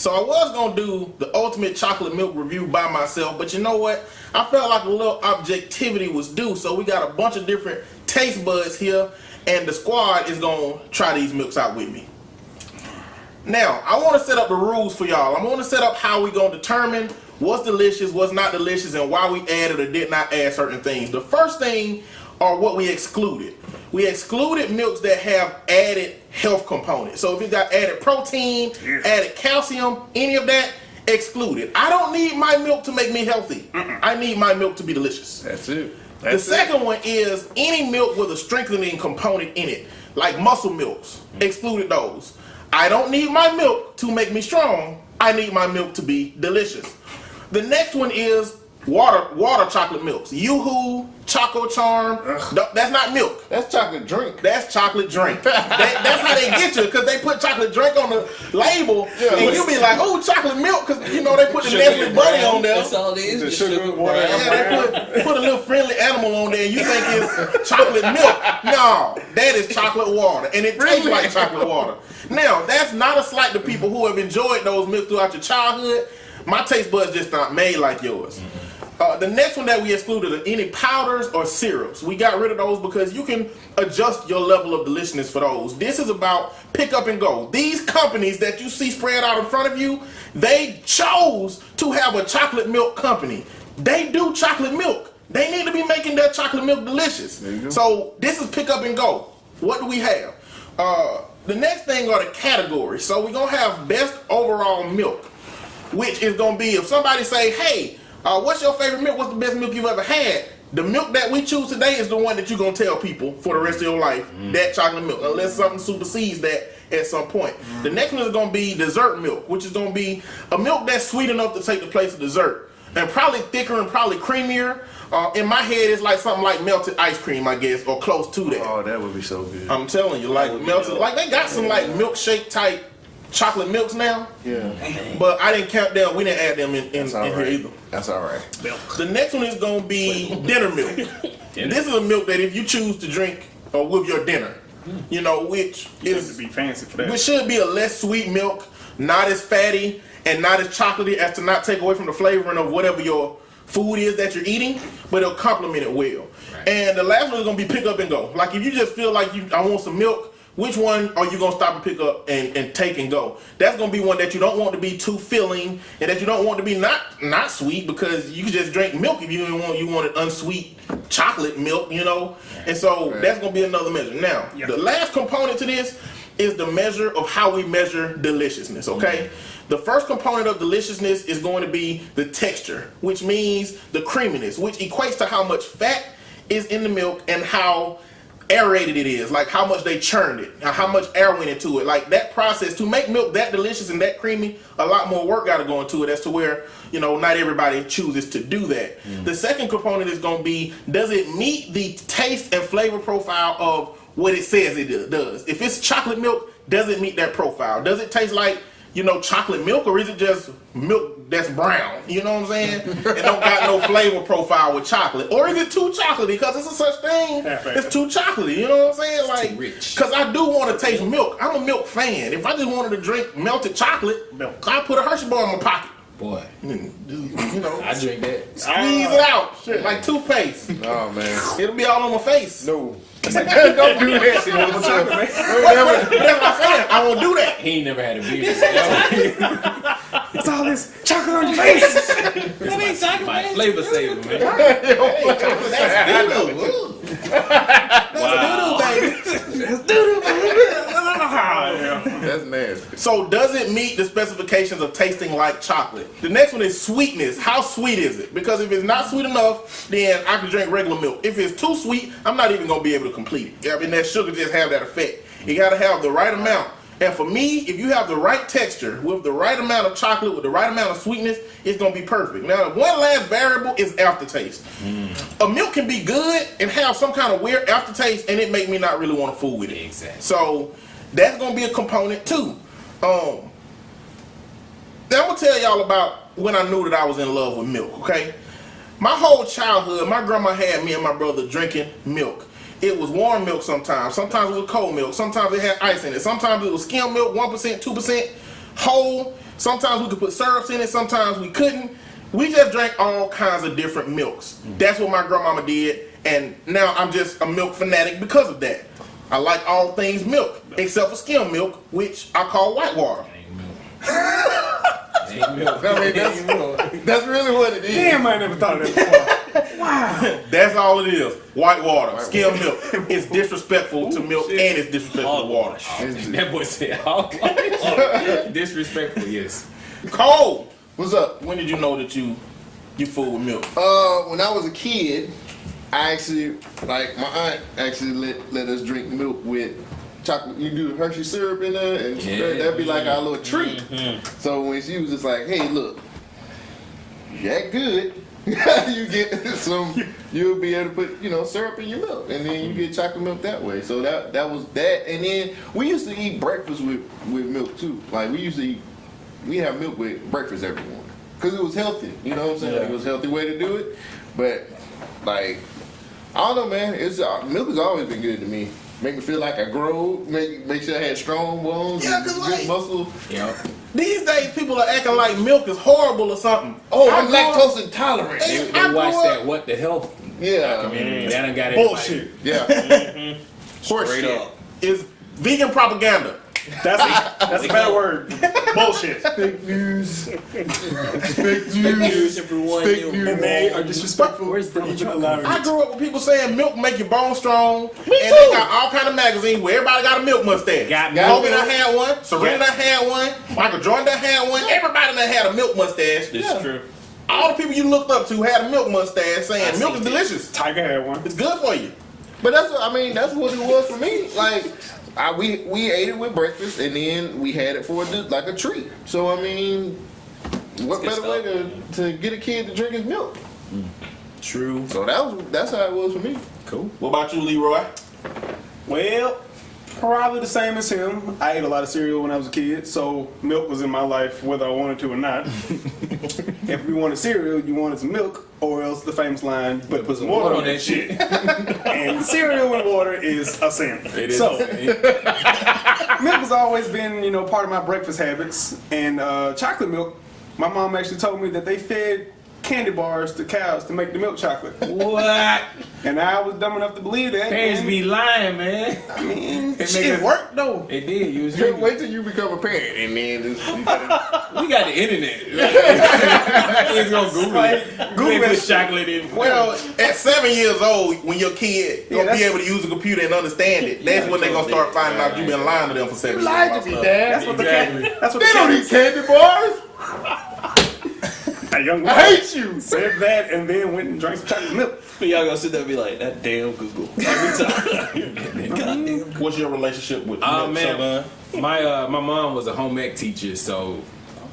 So I was going to do the ultimate chocolate milk review by myself, but you know what? I felt like a little objectivity was due, so we got a bunch of different taste buds here, and the squad is going to try these milks out with me. Now, I want to set up the rules for y'all. I want to set up how we going to determine what's delicious, what's not delicious, and why we added or did not add certain things. The first thing are what we excluded. We excluded milks that have added health components. So if it got added protein, added calcium, any of that, excluded. I don't need my milk to make me healthy. I need my milk to be delicious. That's it. The second one is any milk with a strengthening component in it, like muscle milks. Excluded those. I don't need my milk to make me strong. I need my milk to be delicious. The next one is water chocolate milks. Yoo-hoo, Choco Charm. That's not milk. That's chocolate drink. That's chocolate drink. That's how they get you, because they put chocolate drink on the label, and you be like, oh, chocolate milk, because you know they put the Nestle Bunny on there. That's all it is. The sugar Yeah, they put a little friendly animal on there, and you think it's chocolate milk. No, that is chocolate water, and it tastes like chocolate water. Now, that's not a slight to people who have enjoyed those milks throughout your childhood. My taste buds just not made like yours. The next one that we excluded are any powders or syrups. We got rid of those because you can adjust your level of deliciousness for those. This is about pick up and go. These companies that you see spread out in front of you, they chose to have a chocolate milk company. They do chocolate milk. They need to be making their chocolate milk delicious. So this is pick up and go. What do we have? The next thing are the categories. So we're going to have best overall milk, which is going to be if somebody say, hey, what's your favorite milk? What's the best milk you've ever had? The milk that we choose today is the one that you're going to tell people for the rest of your life, that chocolate milk, unless something supersedes that at some point. The next one is going to be dessert milk, which is going to be a milk that's sweet enough to take the place of dessert, and probably thicker and probably creamier. In my head, it's like something like melted ice cream, I guess, or close to that. Oh, that would be so good. I'm telling you, like melted, like they got some like milkshake type chocolate milks now. Yeah. But I didn't count them. We didn't add them in Right. here either. That's all right. The next one is going to be dinner milk. This is a milk that if you choose to drink with your dinner, you know, which is to be fancy for that. which should be a less sweet milk, not as fatty and not as chocolatey as to not take away from the flavoring of whatever your food is that you're eating, but it'll complement it well. Right. And the last one is going to be pick up and go. Like if you just feel like I want some milk, which one are you going to stop and pick up and take and go? That's going to be one that you don't want to be too filling, and that you don't want to be not sweet, because you can just drink milk if you wanted unsweet chocolate milk, you know? And so that's going to be another measure. Now, the last component to this is the measure of how we measure deliciousness, okay? The first component of deliciousness is going to be the texture, which means the creaminess, which equates to how much fat is in the milk and how aerated it is, like how much they churned it, how much air went into it. Like that process to make milk that delicious and that creamy, a lot more work got to go into it, as to where, you know, not everybody chooses to do that. The second component is going to be, does it meet the taste and flavor profile of what it says it does? If it's chocolate milk, does it meet that profile? Does it taste like, you know, chocolate milk, or is it just milk that's brown? You know what I'm saying? It don't got no flavor profile with chocolate. Or is it too chocolatey? Because it's a such thing. It's too chocolatey. You know what I'm saying? Like, too rich. Because I do want to taste milk. I'm a milk fan. If I just wanted to drink melted chocolate, I put a Hershey bar in my pocket. Boy, You know, I drink that. squeeze it out, shit, like toothpaste. Oh man. It'll be all on my face. No. Don't do that. That's my fan. I won't do that. He ain't never had a beer. It's all this chocolate on your face. That ain't chocolate. My flavor saver, man. That's doo-doo. That's doo-doo, baby. That's nasty. So does it meet the specifications of tasting like chocolate? The next one is sweetness. How sweet is it? Because if it's not sweet enough, then I can drink regular milk. If it's too sweet, I'm not even going to be able to complete it. I mean, that sugar just have that effect. You got to have the right amount. And for me, if you have the right texture with the right amount of chocolate, with the right amount of sweetness, it's going to be perfect. Now, one last variable is aftertaste. A milk can be good and have some kind of weird aftertaste, and it make me not really want to fool with it. Exactly. So that's going to be a component too. Now I'm going to tell y'all about when I knew that I was in love with milk, okay? My whole childhood, my grandma had me and my brother drinking milk. It was warm milk sometimes. Sometimes it was cold milk. Sometimes it had ice in it. Sometimes it was skim milk, 1%, 2%, whole. Sometimes we could put syrups in it, sometimes we couldn't. We just drank all kinds of different milks. That's what my grandmama did, and now I'm just a milk fanatic because of that. I like all things milk, except for skim milk, which I call white water. Ain't milk. I mean, that's really what it is. Damn, I never thought of that before. Wow. That's all it is. White water, skim milk. It's disrespectful to milk and it's disrespectful to water. That boy said, disrespectful, yes. Cole, What's up? when did you know that you fool with milk? When I was a kid, I actually, like, my aunt actually let us drink milk with chocolate. You do Hershey syrup in there, and that'd be like our little treat. So when she was just like, hey, look, that good. You get some, you'll be able to put, syrup in your milk, and then you get chocolate milk that way. So that was that. And then we used to eat breakfast with milk too. Like we have milk with breakfast every morning. Because it was healthy, you know what I'm saying? Yeah. Like, it was a healthy way to do it. But, like, I don't know, man. Milk has always been good to me. Make me feel like I grow, make sure I had strong bones, Yeah, and 'cause, good like- muscle. Yep. These days, people are acting like milk is horrible or something. Oh, I I'm grew up- lactose intolerant. Hey, They I watch grew that up- What the Health Yeah. documentary. That done got Bullshit. Yeah. Horse Straight shit. up. It's vegan propaganda. That's a bad word. Bullshit. Fake news. Fake news, everyone. Fake news. And they are disrespectful. Where's the even truck? allowing I it. grew up with people saying milk make your bones strong. Me and too. they got all kind of magazines where everybody got a milk mustache. Got Kobe milk. done had one. Serena done had one. Michael Jordan done had one. Everybody done had a milk mustache. This is true. All the people you looked up to had a milk mustache saying milk is seen it. delicious. Tiger had one. It's good for you. But that's what it was for me. Like, we ate it with breakfast, and then we had it for like a treat. So I mean, what That's better good way to get a kid to drink his milk? True. So that's how it was for me. Cool. What about you, Leroy? Well, probably the same as him. I ate a lot of cereal when I was a kid, so milk was in my life whether I wanted to or not. If you wanted cereal, you wanted some milk, or else the famous line, but put some water on that shit. And cereal and water is a sin. It is. So, milk has always been, part of my breakfast habits. And chocolate milk, my mom actually told me that they fed candy bars to cows to make the milk chocolate. What? And I was dumb enough to believe that. Parents and, be lying, man. I mean, It shit, make it us- worked though. It did. You was Just drinking. wait till you become a parent, and then you gotta, We got the internet. Kids gonna Google it. Google Google that put shit. chocolate in. Well, at 7 years old, when your kid gonna be that's- able to use a computer and understand it, that's when they gonna start finding out you've been lying to them for 7 years. lied to me, Dad. That's what Exactly. the They don't eat candy bars. a young I woman hate you. said that and then went and drank some chocolate milk. But y'all gonna sit there and be like, that damn Google. Every time. God damn. What's your relationship with milk, Man, Shogun? my mom was a home ec teacher, so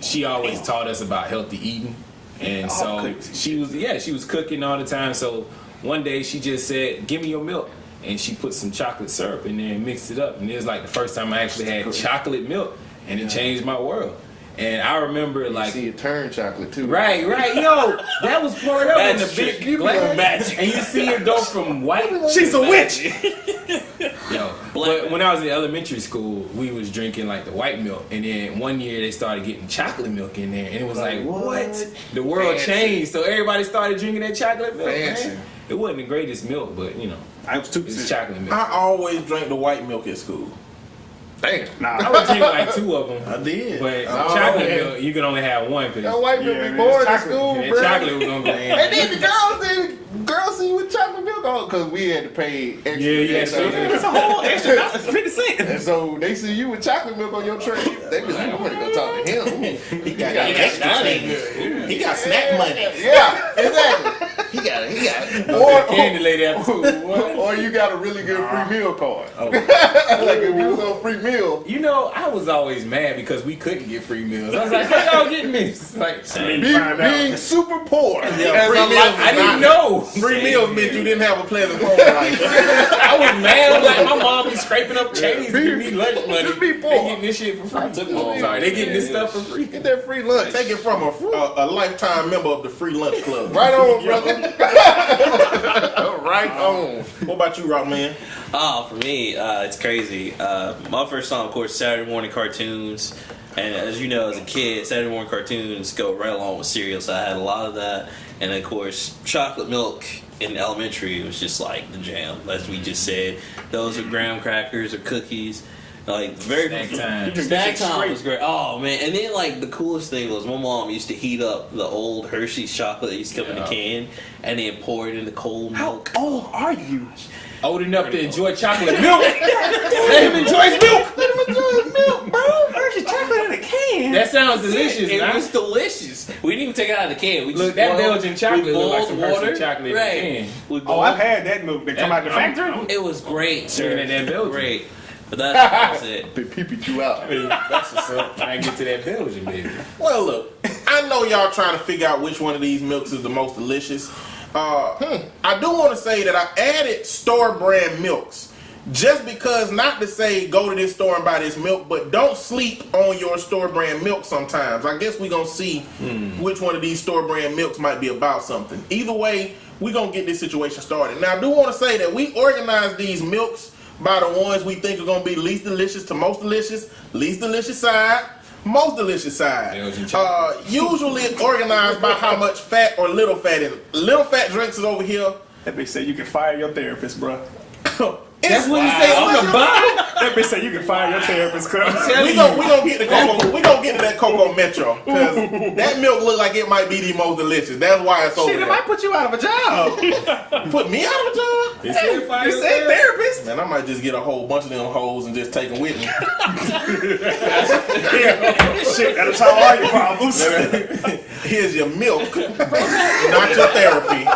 she always taught us about healthy eating, and so she was cooking all the time. So one day she just said, "Give me your milk," and she put some chocolate syrup in there and mixed it up, and it was like the first time I actually had chocolate milk, and it changed my world. And I remember like. See it turn chocolate too. Right, yo, that was poured up in the That's big true. glass, Magic. and you see it go from white. She's a witch. Yo, but when I was in elementary school, we was drinking like the white milk, and then one year they started getting chocolate milk in there, and it was like, what? The world Fancy. changed, so everybody started drinking that chocolate milk. Fancy. Man. It wasn't the greatest milk, but I was too it's chocolate milk. I always drank the white milk at school. Damn. I would drink like 2 of them, I did. but Oh, chocolate man. milk you can only have one That because white milk Yeah, be man, bored it's at chocolate. school, that bro. chocolate was gonna go in. And then the girls see you with chocolate milk on because we had to pay extra. Yeah, you had to pay extra. It's a whole extra $50 And so they see you with chocolate milk on your tray, they be like, I'm gonna go talk to him. He got Yeah, extra that's things. He got snack money. Yeah, exactly. He got Candy lady after school. What? or you got a really good free meal card. Oh. Like if you was on free meal, I was always mad because we couldn't get free meals. I was like, how y'all getting this? Like, being super poor. Yeah, free I meals. didn't know. Free meals meant you didn't have a pleasant home life. I was mad. I'm like, my mom be scraping up change to give me lunch money. Just be They poor. getting this shit for free. took my Sorry, they getting this stuff for free. Get that free lunch. Take it from a lifetime member of the Free Lunch Club. Right on, brother. Right on. What about you, Rockman? For me, it's crazy. My first song, of course, Saturday morning cartoons. And as you know, as a kid, Saturday morning cartoons go right along with cereal, so I had a lot of that. And of course, chocolate milk in elementary was just like the jam, as we just said. Those are graham crackers or cookies. Like very snack time was great. Oh man! And then like the coolest thing was my mom used to heat up the old Hershey's chocolate that used to come in a can, and then pour it in the cold milk. How old are you? Old enough to enjoy chocolate milk. Let him enjoy his milk. Let him enjoy his milk, bro. Hershey chocolate in a can. That sounds delicious. It man. was delicious. We didn't even take it out of the can. We Look, just that boiled- Belgian chocolate we look like boiled some water. Hershey chocolate in a can. We Oh, boiled- I've had that milk that come out the factory. It was great, sir. Drinking that Belgian. Great. But that's it. They peeped you out. That's what's up. When I get to that Belgian, baby. Well, look, I know y'all trying to figure out which one of these milks is the most delicious. I do want to say that I added store brand milks just because, not to say go to this store and buy this milk, but don't sleep on your store brand milk sometimes. I guess we're going to see which one of these store brand milks might be about something. Either way, we're going to get this situation started. Now, I do want to say that we organized these milks by the ones we think are going to be least delicious to most delicious, least delicious side, most delicious side. Usually organized by how much fat or little fat in it. Little fat drinks is over here. That bitch said you can fire your therapist, bro. That's what he say on the bottom. That bitch said you can fire your therapist, cuz. We gonna get the cocoa. We gonna get to that cocoa metro because that milk look like it might be the most delicious. That's why it's over Shit, it there. might put you out of a job. Put me out of a job. He said fire You your said therapist. therapist. Man, I might just get a whole bunch of them hoes and just take them with me. Shit, that'll solve all your problems. Here's your milk, not your therapy.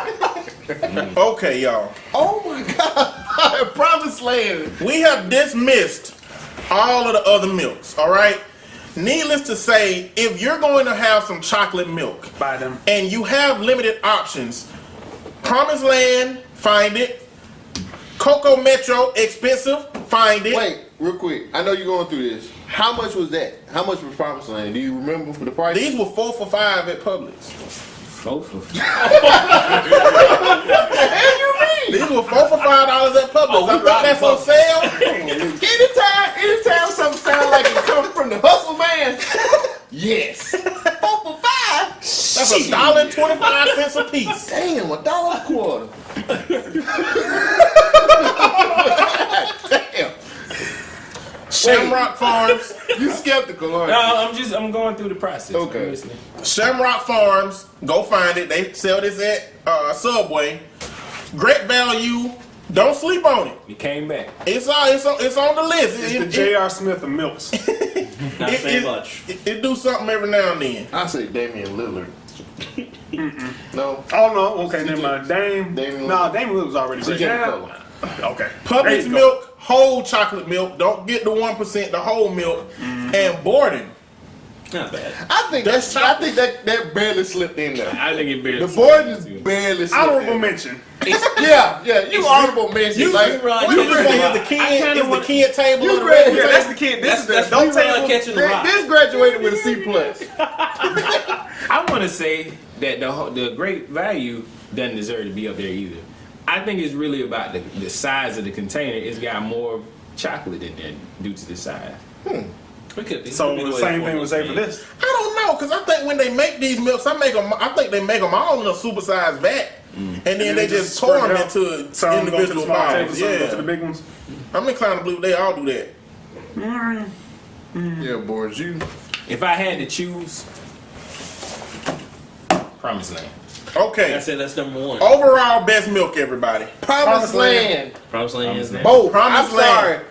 Okay, y'all. Oh my God! Promised land. We have dismissed all of the other milks, all right? Needless to say, if you're going to have some chocolate milk Buy them. and you have limited options, Promised Land, find it. Cocoa Metro, expensive, find it. Wait, real quick. I know you're going through this. How much was that? How much was Promised Land? Do you remember for the price? These were 4 for $5 at Publix. Both of them. These were 4 for $5 at Publix. I thought that's on sale. Anytime something sounds like it comes from the hustle man, yes. 4 for $5. That's $1.25 a piece. Damn, $1.25. Damn. Shamrock Farms. You skeptical, aren't No, I'm going through the process. Okay. I'm listening. Shamrock Farms. Go find it. They sell this at Subway. Great value. Don't sleep on it. He came back. It's on the list. It's the J.R. Smith of milks. Not saying much. It do something every now and then. I say Damian Lillard. No. Oh no, okay, never mind. Damian Dame Lillard was already great. CJ McCollum. Okay. Publix There you go. milk, whole chocolate milk. Don't get the 1%, the whole milk. And Borden. Not bad. I think that barely slipped in there. I think it barely. The boy just barely slipped Honorable in. mention. Yeah, you honorable mention. You Like, right. What you ready- say is the kid table You of the ready- regular Yeah, that's table? the kid. This is the That's don't we table. catching the rock. This graduated with a C+. I want to say that the great value doesn't deserve to be up there either. I think it's really about the size of the container. It's got more chocolate in there due to the size. We could be. So we could the do same it thing was say for this. I don't know, because I think when they make these milks, I think they make them all in a supersized vat. And then they just pour them into Some go to the individual small tables, bottles. some go to the Yeah. big ones. I'm inclined to believe they all do that. Yeah, boys, you. If I had to choose, Promised Land. Okay. I said that's number one. Overall best milk, everybody. Promised Land. Promised Land is there. Both. Promised I'm Land.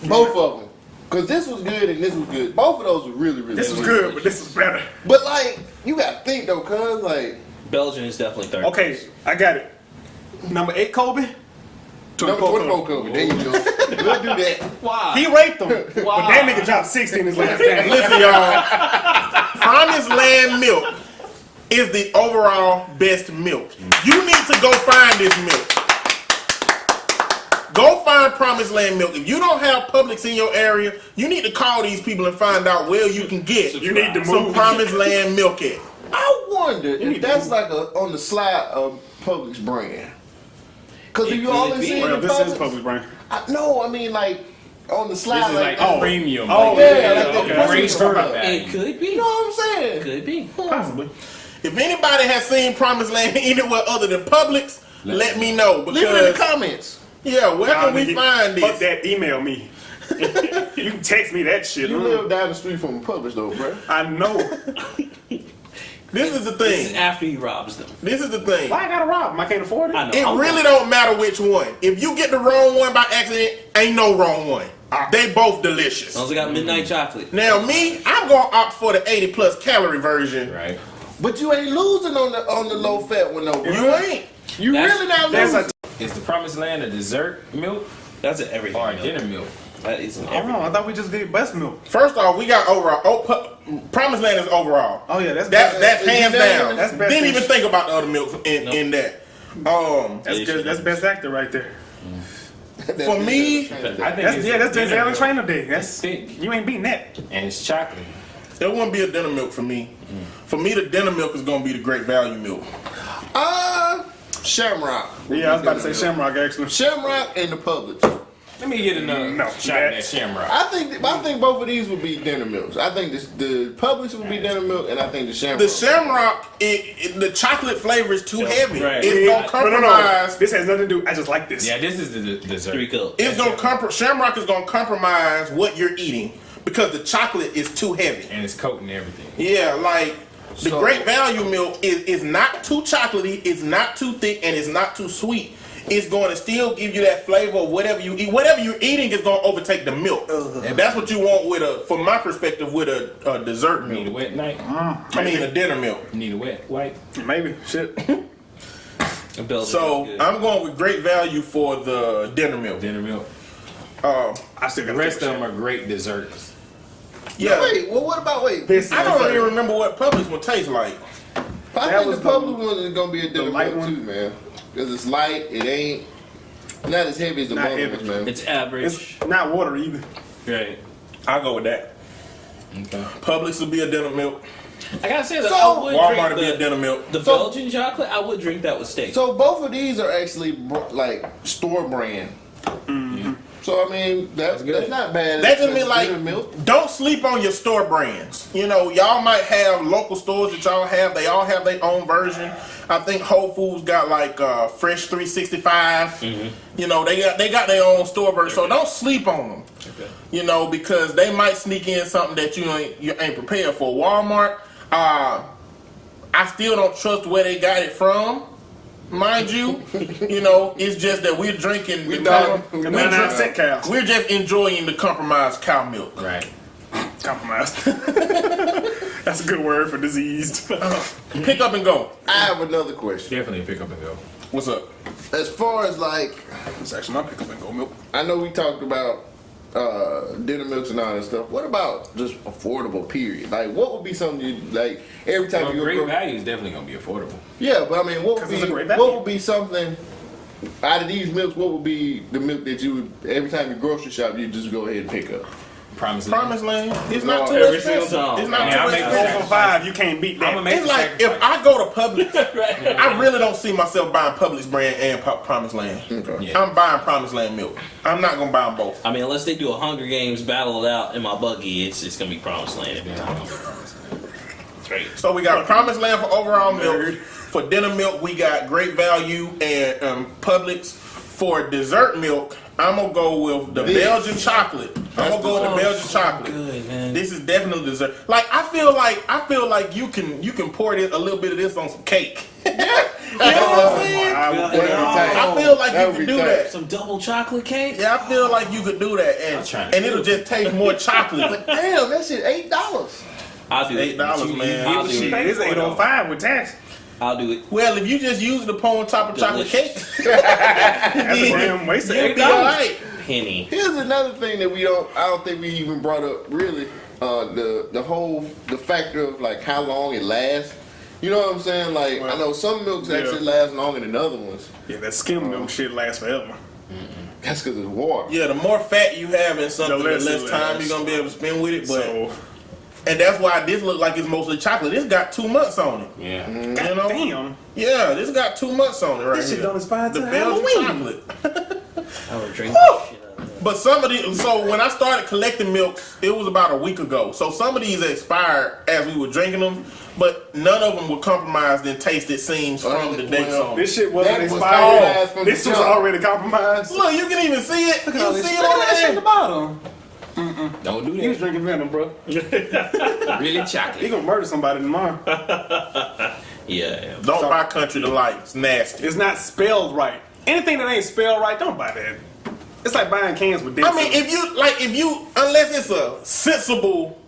sorry. Both of them. Because this was good and this was good. Both of those were really, really This was really good, but this was better. But, like, you got to think, though, cuz, like, Belgian is definitely third. Okay, I got it. Number 8 Kobe. number 24 Kobe. There you go. We'll do that. Wow. He raped them, but that nigga dropped 60 in his last game. Listen, y'all. Promised Land milk is the overall best milk. You need to go find this milk. Go find Promised Land milk. If you don't have Publix in your area, you need to call these people and find out where you can get You need to some move. Promised Land milk at. I wonder if that's like on the slide of Publix brand. Because if you could always be. see it Well, in this is Publix, public brain. no, I mean, like, on the slide This is like that. the premium. Oh, like, yeah, like the okay. Great store premium. value. It could be. You know what I'm saying? Could be. Possibly. If anybody has seen Promised Land anywhere other than Publix, let me know. Because, Leave it in the comments. yeah, where can we find Fuck this? that, email me. You can text me that shit. You live down the street from Publix though, bro. I know. This is the This is thing. after he robs them. This is the thing. Why I gotta rob him? I can't afford it. I know. It I'm really don't matter which one. If you get the wrong one by accident, ain't no wrong one. They both delicious. As long as I got midnight chocolate. Now me, I'm gonna opt for the 80 plus calorie version. Right. But you ain't losing on the low fat one though, bro. You ain't. You That's- really not There's losing. Is the Promised Land a dessert milk That's an everything. or a milk. dinner milk? That is an I don't everything. know. I thought we just did best milk. First off, we got overall. Promised Land is overall. Oh yeah, that's That's best. hands down. That's best Didn't even fish. think about the other milks in that. That's good. That's best actor right there. For me, I think That's it's that's dinner Denzel and milk. Trainer Day. That's It's thick you ain't beating that. and it's chocolate. there wouldn't be a dinner milk for me. For me, the dinner milk is gonna be the Great Value milk. Shamrock. Yeah, I was about to say Shamrock actually. Shamrock and the Publix. Let me get another No, shot at that Shamrock. I think both of these would be dinner milks. I think the Publix would be dinner milk, and I think the Shamrock. The Shamrock, the chocolate flavor is too heavy. Right. It's gonna compromise. This has nothing to do. I just like this. Yeah, this is the dessert. 3 cups. It's gonna Shamrock is gonna compromise what you're eating because the chocolate is too heavy. And it's coating everything. Yeah, like the So- Great Value milk is not too chocolatey, it's not too thick, and it's not too sweet. It's going to still give you that flavor of whatever you eat. Whatever you're eating is going to overtake the milk. And that's what you want with from my perspective, with a dessert Need a milk. wet night. I mean, a dinner milk. Need a wet wipe. Maybe shit. And Belgian So is good. I'm going with Great Value for the dinner milk. Dinner milk. I still The got rest of them are great desserts. Yeah, Wait, well, what about I don't even remember what Publix one tastes like. I That think was the the- Publix one is gonna be a dinner light milk one? too, man. Because it's light. It ain't not as heavy as the Not other heavy. ones, man. It's average. It's not water either. Right. I'll go with that. Okay. Publix will be a dinner milk. I gotta say that So- I would Walmart will drink be a dinner milk. the So- Belgian chocolate. I would drink that with steak. So both of these are actually like store brand. So I mean that's good. not bad. That just as mean like dinner milk. don't sleep on your store brands. You know, y'all might have local stores that y'all have. They all have their own version. I think Whole Foods got like Fresh 365. You know, they got their own store version. So don't sleep on them. Okay. You know, because they might sneak in something that you ain't prepared for. Walmart, I still don't trust where they got it from. Mind you, you know, it's just that we're drinking the don't- And 99-cent cows. we're just enjoying the compromised cow milk. Right. Compromised. That's a good word for diseased. Pick up and go. I have another question. Definitely pick up and go. What's up? As far as like, It's actually my pick up and go milk. I know we talked about dinner milks and all that stuff. What about just affordable? Period. Like, what would be something you like every time Well, you great go? value is definitely gonna be affordable. Yeah, but I mean, what would 'Cause be it's a great value. what would be something out of these milks? What would be the milk that you would every time you grocery shop you just go ahead and pick up? Promised Land. It's not too every expensive. single time. It's not I mean, too I'll make expensive. 4 for 5, you can't beat that. I'm gonna make It's the like if sacrifice. I go to Publix, I really don't see myself buying Publix brand and Promised Land. Okay. Yeah. I'm buying Promised Land milk. I'm not gonna buy them both. I mean, unless they do a Hunger Games battle it out in my buggy, it's gonna be Promised Land every time. That's right. So we got Promised Land for overall milk. For dinner milk, we got Great Value and Publix. For dessert milk, I'm gonna go with the This. Belgian chocolate. I'm gonna go with the Belgian chocolate. Good, man. This is definitely dessert. Like I feel like you can pour this, a little bit of this on some cake. You know what I'm saying? I would Yeah. put it on tight. I feel like That you would could be do tight. that. Some double chocolate cake? Yeah, I feel like you could do that, I'm trying to and it'll just taste more chocolate. Damn, that shit $8. I'll do it. $8, man. I'll do Shit, it. it's 805 with tax. I'll do it. Well, if you just use it to pour on top of chocolate cake, Delicious. That's a damn waste of you'll $8. be all right. Penny. Here's another thing that I don't think we even brought up really. The factor of like how long it lasts. You know what I'm saying? Like I know some milks actually last longer than other ones. Yeah, that skim milk shit lasts forever. That's because it's water. Yeah, the more fat you have in something, the less less it time lasts. you're gonna be able to spend with it. But So, and that's why this look like it's mostly chocolate. This got 2 months on it. Yeah. You know? damn. Yeah, this got 2 months on it right This shit here. don't expire The till Belgian Halloween. chocolate. I would drink the shit out of that. But some of these, so when I started collecting milks, it was about a week ago. So some of these expired as we were drinking them, but none of them were compromised in taste, it seems, from the date on. This shit wasn't That was expired. compromised from This the was jump. already compromised. Look, you can even see it. You Look at all can this see shit. it Look on at that shit at the the bottom. Don't do He was that. drinking venom, bro. Really He chocolate. gonna murder somebody tomorrow. Yeah. Don't buy Country Delight. It's nasty. It's not spelled right. Anything that ain't spelled right, don't buy that. It's like buying cans with dents. I mean, if you, unless it's a sensible,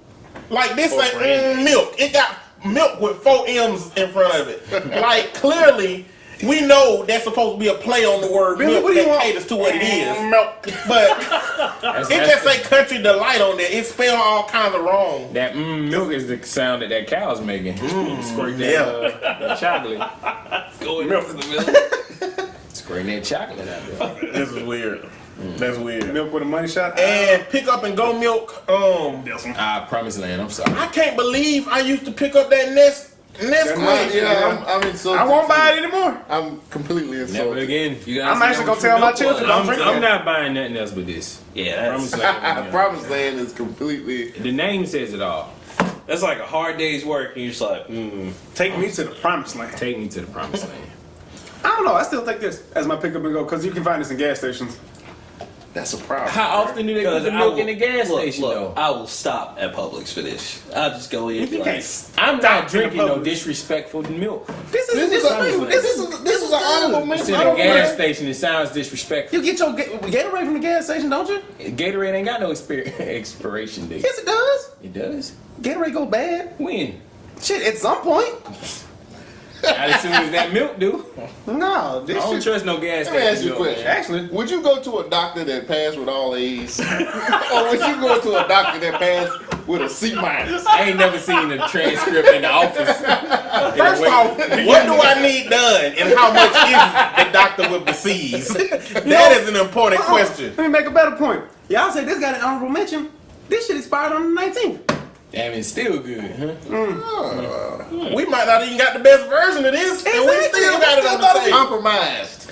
like this ain't milk. It got milk with 4 M's in front of it. Like, clearly, we know that's supposed to be a play on the word Billy, milk what do you that want? caters to what it is. Milk. But That's, it just say Country Delight on there. It's spelled all kinds of wrong. that milk is the sound that cow's making. Squirt that, yeah. that chocolate. Going Milk. to the milk. Squirting that chocolate out there. This is weird. That's weird. Milk with a money shot. And pick up and go milk. Promised Land, I'm sorry. I can't believe I used to pick up that Nest Right, Queen. I'm insulted. I won't buy it anymore. I'm completely Never insulted. again. You guys I'm actually know gonna what tell my milk children was. don't drink I'm that. not buying nothing else but this. Yeah, that's, Promised Land. yeah. Promised Land is completely. The name says it all. that's like a hard day's work, and you're just like, Take me to the promised land. Take me to the promised land. I don't know. I still take this as my pickup and go because you can find this in gas stations. That's a problem. How often do they put the milk in the gas station though? I will stop at Publix for this. I'll just go in. You Like, can't. I'm Stop not in drinking the no Publix. disrespectful milk. This This is an honorable It's mention. in a gas station. It sounds disrespectful. You get your Gatorade from the gas station, don't you? Gatorade ain't got no expiration date. Yes, it does. It does. Gatorade go bad. When? Shit, at some point. Not as soon as that milk do. No, I this don't shit. trust no gas Let me station. ask you a milk, question. man. Actually, Would you go to a doctor that passed with all A's, or would you go to a doctor that passed with a C minus? I ain't never seen a transcript in the office. First off, what do I need done, and how much is the doctor with the C's? That is an important question. let me make a better point. Y'all say this got an honorable mention. This shit expired on the 19th. Damn, it's still good, huh? We might not even got the best version of this, and we Exactly. still got it on the table. Compromised.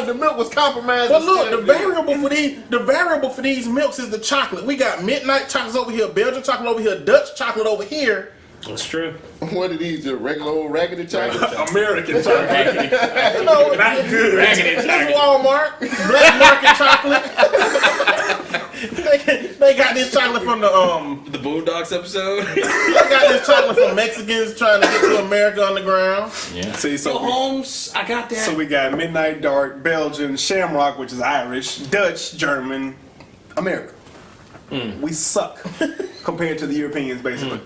The milk was compromised. But look, the variable for these milks is the chocolate. We got midnight chocolates over here, Belgian chocolate over here, Dutch chocolate over here. that's true. What are these? Just regular old raggedy chocolate? American chocolate. You know, Not good. Raggedy this chocolate. Walmart, black market chocolate. they got this chocolate from The Boondocks episode. they got this chocolate from Mexicans trying to get to America underground. Yeah. See, Go so Holmes, I got that. we got Midnight Dark, Belgian, Shamrock, which is Irish, Dutch, German, America. We suck compared to the Europeans, basically.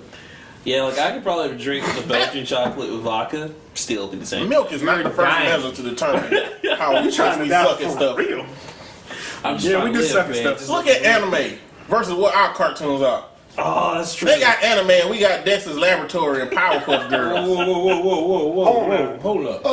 yeah, like I could probably drink the Belgian chocolate with vodka, still be the same. Milk is not the first dying. measure to determine how we Trying to we die suck at for stuff. real. I'm just Yeah, trying we to do live, suck at man. stuff. Just Look at anime versus what our cartoons are. Oh, that's true. They got anime and we got Dexter's Laboratory and Powerpuff Girls. Hold on. Hold up.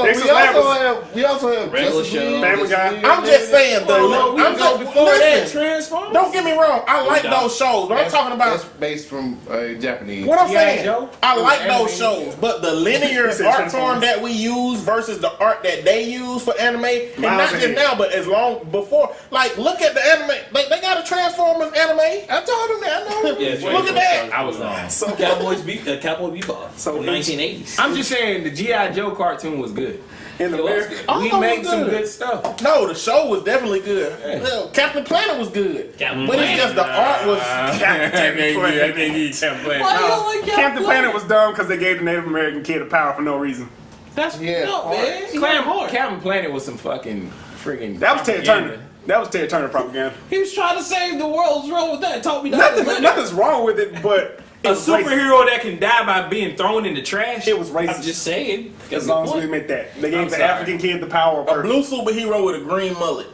We also have Regular Justice show. League, Family Guy. Justice League, I'm just saying, We I'm go just before that listen, Transformers. don't get me wrong, I like those shows, but I'm talking That's about based from Japanese. what I'm G.I. saying. Joe? I like Anime. those shows, but the linear He said art Transformers. form that we use versus the art that they use for anime, and not Miles just ahead. now, but as long before. Like, look at the anime. Like, they got a Transformers anime. I told him that. I know. Yeah, Look at that. I was wrong. So Cowboy Bebop So from 1980s. I'm just saying the G.I. Joe cartoon was good. in America, All We of them made was some good. good stuff. No, the show was definitely good. Hell, Captain Planet was good, Captain but it's just the art was. Captain Planet. Why do you don't like Captain Planet was dumb because they gave the Native American kid a power for no reason. That's Yeah. no, man. He went hard. Captain Planet was some fucking friggin' That was Ted propaganda. Turner. That was Ted Turner propaganda. He was trying to save the world. What's wrong with that? Taught me not to let it. Nothing's wrong with it, but it A was racist. superhero that can die by being thrown in the trash. It was racist. I'm just saying. as long as we admit that they gave I'm the sorry. African kid the power of A Earth. blue superhero with a green mullet.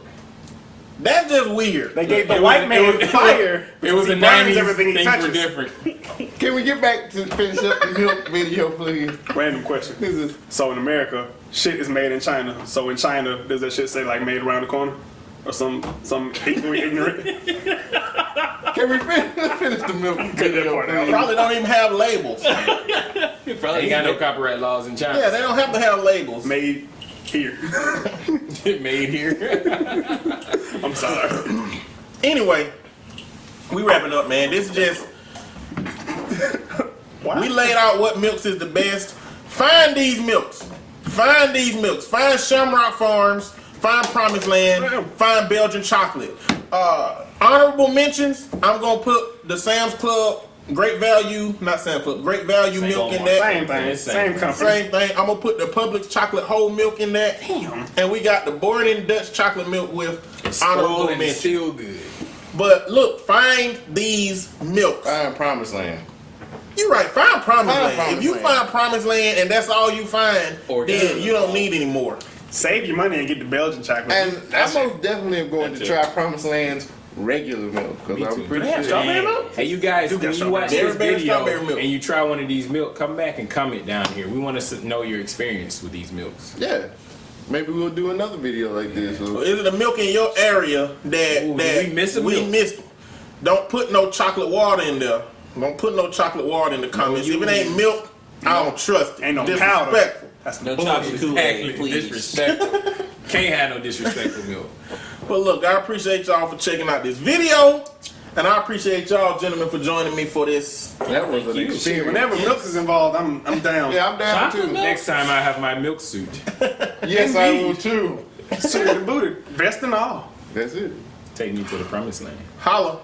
That's just weird. They gave the It white was- man it was- fire. It was because a he burns 90s. everything he Things were touches. different. Can we get back to finish up the milk video, please? Random question. This is So in America, shit is made in China. So in China, does that shit say like made around the corner? Or some equally ignorant? Can we finish the milk video, please? Probably don't even have labels. Probably Ain't got no copyright laws in China. Yeah, they don't have to have labels. Made Here. Made here. I'm sorry. Anyway, we wrapping up, man. This is just we laid out what milks is the best. Find these milks. Find these milks. Find Shamrock Farms. Find Promised Land. Find Belgian chocolate. Honorable mentions. I'm gonna put the Sam's Club Great Value, not Sam's Club, Great Value milk in that. Same thing. Same company. Same thing. I'm gonna put the Publix chocolate whole milk in that. Damn. And we got the Borden Dutch chocolate milk with honorable Spoiled and mention. still good. But look, find these milks. Find Promised Land. You're right. Find Promised Find Land. Promised If you Land. find Promised Land and that's all you find, Organic. then you don't need any more. Save your money and get the Belgian chocolate. And I That's most definitely am going to That's try Promised Land's regular milk Me because too. I'm pretty They have sure. strawberry milk? Hey, you guys, Do when got you watch strawberry. this Berry video strawberry milk. and you try one of these milk, come back and comment down here. We want to know your experience with these milks. Yeah. Maybe we'll do another video like this. Is it a milk in your area that Ooh, that we miss a we milk. missed? Don't put no chocolate water in there. Don't put no chocolate water in the comments. If it ain't milk, I don't trust it. Ain't no powder. Disrespectful. That's No bullshit. chocolate Kool-Aid, please. Disrespectful. Can't have no disrespectful milk. But look, I appreciate y'all for checking out this video. And I appreciate y'all gentlemen for joining me for this. That was an experience. Whenever milk is involved, I'm down. Yeah, I'm down too. Next time I have my milk suit. Yes, I will too. Suited and booted, vest and all. That's it. Take me to the promised land. Holla.